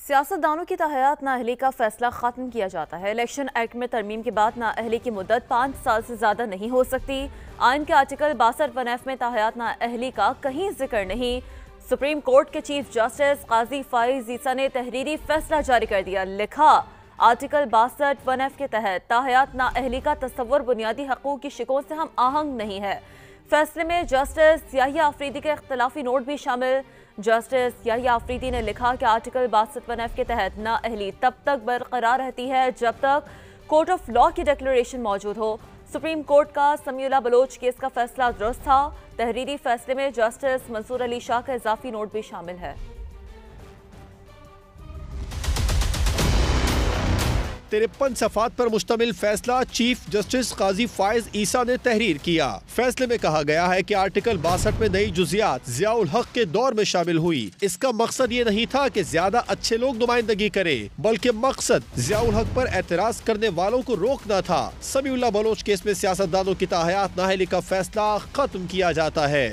سیاستدانوں کی تاحیات نااہلی کا فیصلہ ختم کیا جاتا ہے۔ الیکشن ایکٹ میں ترمیم کے بعد نااہلی کی مدت 5 سال سے زیادہ نہیں ہو سکتی۔ آئین کے آرٹیکل 62(1)(f) میں تاحیات نااہلی کا کہیں ذکر نہیں۔ سپریم کورٹ کے چیف جسٹس قاضی فائز عیسیٰ نے تحریری فیصلہ جاری کر دیا۔ لکھا، آرٹیکل 62(1)(f) کے تحت تاحیات نااہلی کا تصور بنیادی حقوق کی شقوں سے ہم آہنگ نہیں ہے۔ فیصلے میں جسٹس یحییٰ آفریدی کے اختلافی نوٹ بھی شامل۔ جسٹس یحییٰ آفریدی نے لکھا کہ آرٹیکل 62(1)(f) کے تحت نااہلی تب تک برقرار رہتی ہے جب تک کورٹ آف لا کی ڈکلریشن موجود ہو۔ سپریم کورٹ کا سمیع اللہ بلوچ کیس کا فیصلہ درست تھا۔ تحریری فیصلے میں جسٹس منصور علی شاہ کا اضافی نوٹ بھی شامل ہے۔ 53 صفحات پر مشتمل فیصلہ چیف جسٹس قاضی فائز عیسیٰ نے تحریر کیا۔ فیصلے میں کہا گیا ہے کہ آرٹیکل 62 میں نئی جزیات ضیاء الحق کے دور میں شامل ہوئی۔ اس کا مقصد یہ نہیں تھا کہ زیادہ اچھے لوگ نمائندگی کریں، بلکہ مقصد ضیاء الحق پر اعتراض کرنے والوں کو روکنا تھا۔ سمیع اللہ بلوچ کیس میں سیاستدانوں کی تاحیات نااہلی کا فیصلہ ختم کیا جاتا ہے۔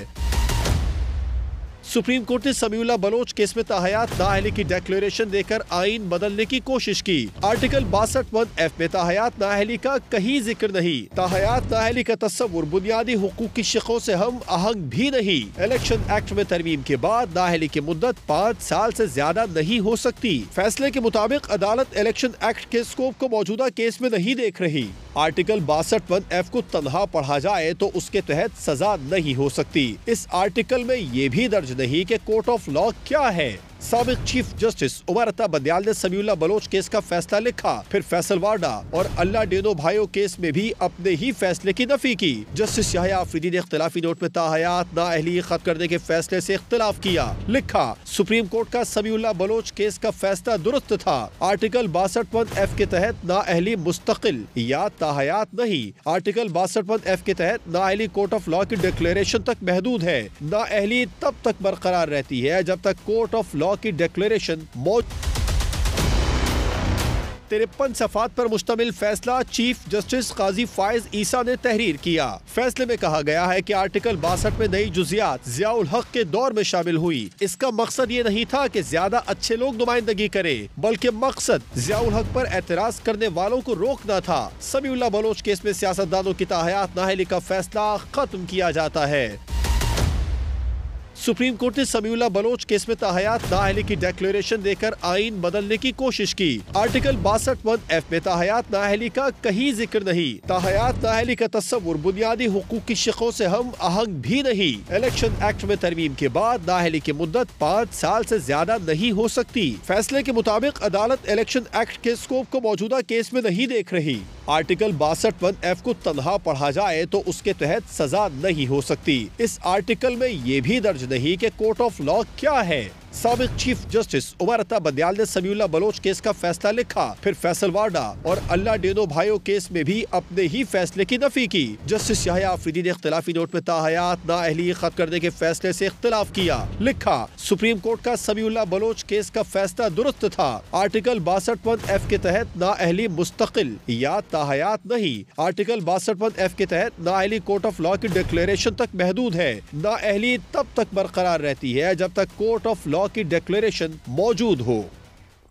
سپریم کورٹ نے سمیع اللہ بلوچ کیس میں تاحیات نااہلی کی ڈیکلیریشن دے کر آئین بدلنے کی کوشش کی۔ آرٹیکل 62(1)(f) میں تاحیات نااہلی کا کہیں ذکر نہیں۔ تاحیات نااہلی کا تصور بنیادی حقوق کی شقوں سے ہم آہنگ بھی نہیں۔ الیکشن ایکٹ میں ترمیم کے بعد نااہلی کی مدت 5 سال سے زیادہ نہیں ہو سکتی۔ فیصلے کے مطابق عدالت الیکشن ایکٹ کے اسکوپ کو موجودہ کیس میں نہیں دیکھ رہی۔ آرٹیکل 62(1)(f) کو تنہا پڑھا جائے تو اس کے تحت سزا نہیں ہو سکتی۔ اس آرٹیکل میں یہ بھی درج نہیں کہ کورٹ آف لا کیا ہے۔ سابق چیف جسٹس عمر عطا بندیال نے سمیع اللہ بلوچ کیس کا فیصلہ لکھا، پھر فیصل وارڈا اور اللہ ڈینو بھائیو کیس میں بھی اپنے ہی فیصلے کی نفی کی۔ جسٹس یحییٰ آفریدی نے اختلافی نوٹ میں تاحیات نااہلی ختم کرنے کے فیصلے سے اختلاف کیا۔ لکھا، سپریم کورٹ کا سمیع اللہ بلوچ کیس کا فیصلہ درست تھا۔ آرٹیکل 62(1)(f) کے تحت نااہلی مستقل یا تاحیات نہیں۔ آرٹیکل 62(1)(f) کے تحت نااہلی کورٹ آف لا کی ڈکلیریشن تک محدود ہے۔ نااہلی تب تک برقرار رہتی ہے جب تک کورٹ آف لا کی ڈکلیریشن 53 صفحات پر مشتمل فیصلہ چیف جسٹس قاضی فائز عیسیٰ نے تحریر کیا۔ فیصلے میں کہا گیا ہے کہ آرٹیکل 62 میں نئی جزیات ضیاء الحق کے دور میں شامل ہوئی۔ اس کا مقصد یہ نہیں تھا کہ زیادہ اچھے لوگ نمائندگی کریں، بلکہ مقصد ضیاء الحق پر اعتراض کرنے والوں کو روکنا تھا۔ سمیع اللہ بلوچ کیس میں سیاستدانوں کی تاحیات نااہلی کا فیصلہ ختم کیا جاتا ہے۔ سپریم کورٹ نے سمیع اللہ بلوچ کیس میں تاحیات نااہلی کی ڈیکلیریشن دے کر آئین بدلنے کی کوشش کی۔ آرٹیکل 62(1)(f) میں تاحیات نااہلی کا کہیں ذکر نہیں۔ تاحیات نااہلی کا تصور بنیادی حقوق کی شقوں سے ہم آہنگ بھی نہیں۔ الیکشن ایکٹ میں ترمیم کے بعد نااہلی کی مدت 5 سال سے زیادہ نہیں ہو سکتی۔ فیصلے کے مطابق عدالت الیکشن ایکٹ کے اسکوپ کو موجودہ کیس میں نہیں دیکھ رہی۔ آرٹیکل 62(1)(f) کو تنہا پڑھا جائے تو اس کے تحت سزا نہیں ہو سکتی۔ اس آرٹیکل میں یہ بھی درج نہیں کہ کورٹ آف لا کیا ہے۔ سابق چیف جسٹس عمر عطا بندیال نے سمیع اللہ بلوچ کیس کا فیصلہ لکھا، پھر فیصل وارڈا اور اللہ ڈینو بھائیو کیس میں بھی اپنے ہی فیصلے کی نفی کی۔ جسٹس یحییٰ آفریدی نے اختلافی نوٹ میں تاحیات نااہلی ختم کرنے کے فیصلے سے اختلاف کیا۔ لکھا، سپریم کورٹ کا سمیع اللہ بلوچ کیس کا فیصلہ درست تھا۔ آرٹیکل 62(1)(f) کے تحت نااہلی مستقل یا تاحیات نہیں۔ آرٹیکل 62(1)(f) کے تحت نااہلی کورٹ آف لا کی ڈکلیریشن تک محدود ہے۔ نااہلی تب تک برقرار رہتی ہے جب تک کورٹ آف لا کی ڈکلیریشن موجود ہو۔